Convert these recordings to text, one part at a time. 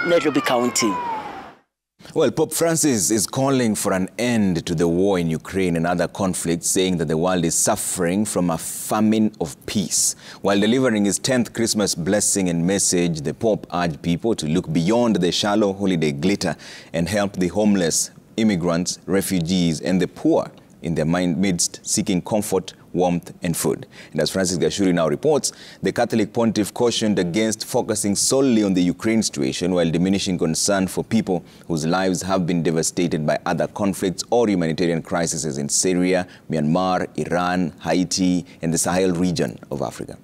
Nairobi County. Well, Pope Francis is calling for an end to the war in Ukraine and other conflicts, saying that the world is suffering from a famine of peace. While delivering his 10th Christmas blessing and message, the Pope urged people to look beyond the shallow holiday glitter and help the homeless, immigrants, refugees, and the poor in their midst, seeking comfort, warmth, and food. And as Francis Gachuri now reports, the Catholic pontiff cautioned against focusing solely on the Ukraine situation while diminishing concern for people whose lives have been devastated by other conflicts or humanitarian crises in Syria, Myanmar, Iran, Haiti, and the Sahel region of Africa.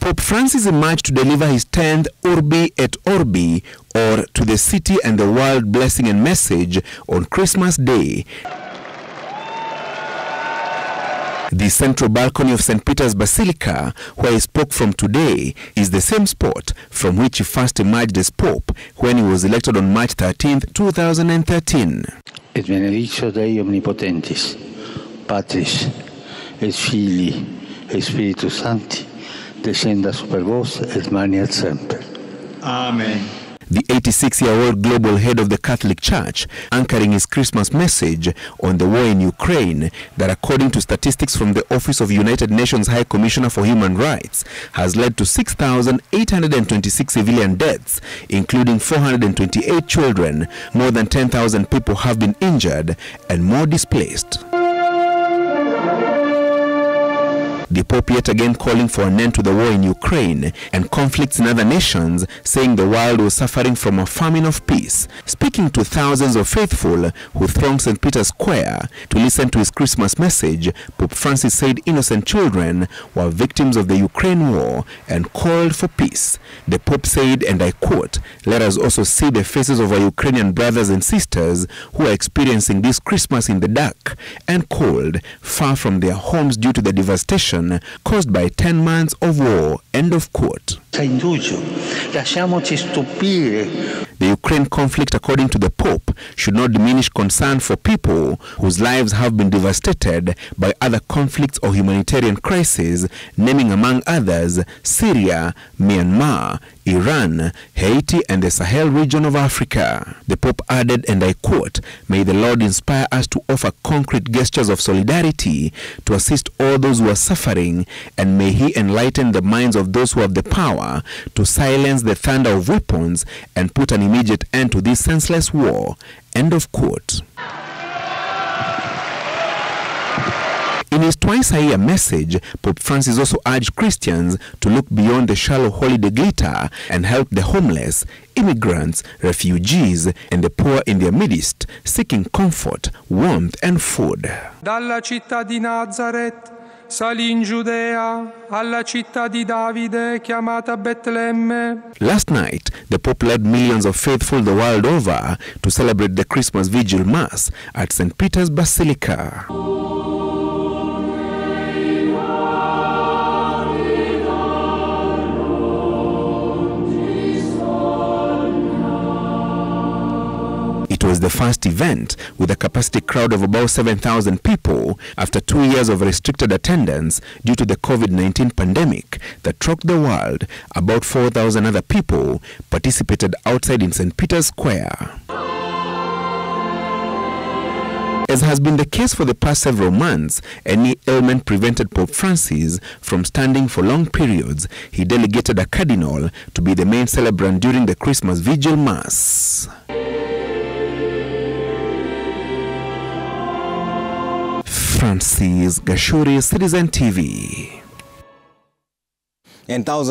Pope Francis emerged to deliver his 10th Urbi et Orbi, or to the city and the world blessing and message, on Christmas Day. The central balcony of St. Peter's Basilica, where he spoke from today, is the same spot from which he first emerged as Pope when he was elected on March 13, 2013. Et benedictio Dei omnipotentis, Patris, et Filii, et Spiritus Sancti, descenda super vos et maniat semper. Amen. The 86-year-old global head of the Catholic Church, anchoring his Christmas message on the war in Ukraine that, according to statistics from the Office of United Nations High Commissioner for Human Rights, has led to 6,826 civilian deaths, including 428 children. More than 10,000 people have been injured and more displaced. The Pope yet again calling for an end to the war in Ukraine and conflicts in other nations, saying the world was suffering from a famine of peace. Speaking to thousands of faithful who thronged St. Peter's Square to listen to his Christmas message, Pope Francis said innocent children were victims of the Ukraine war and called for peace. The Pope said, and I quote, "Let us also see the faces of our Ukrainian brothers and sisters who are experiencing this Christmas in the dark and cold, far from their homes due to the devastation caused by 10 months of war," end of quote. The Ukraine conflict, according to the Pope, should not diminish concern for people whose lives have been devastated by other conflicts or humanitarian crises, naming among others Syria, Myanmar, Iran, Haiti, and the Sahel region of Africa. The Pope added, and I quote, "May the Lord inspire us to offer concrete gestures of solidarity to assist all those who are suffering, and may He enlighten the minds of those who have the power to silence the thunder of weapons and put an immediate end to this senseless war," end of quote. In his twice-a-year message, Pope Francis also urged Christians to look beyond the shallow holiday glitter and help the homeless, immigrants, refugees, and the poor in their midst, seeking comfort, warmth, and food. Dalla città di Nazareth salì in Giudea alla città di Davide chiamata Betlemme. Last night, the Pope led millions of faithful the world over to celebrate the Christmas Vigil Mass at St. Peter's Basilica. It was the first event with a capacity crowd of about 7,000 people after 2 years of restricted attendance due to the COVID-19 pandemic that shocked the world. About 4,000 other people participated outside in St. Peter's Square. As has been the case for the past several months, any ailment prevented Pope Francis from standing for long periods. He delegated a cardinal to be the main celebrant during the Christmas Vigil Mass. Francis Gachuri, Citizen TV. And thousands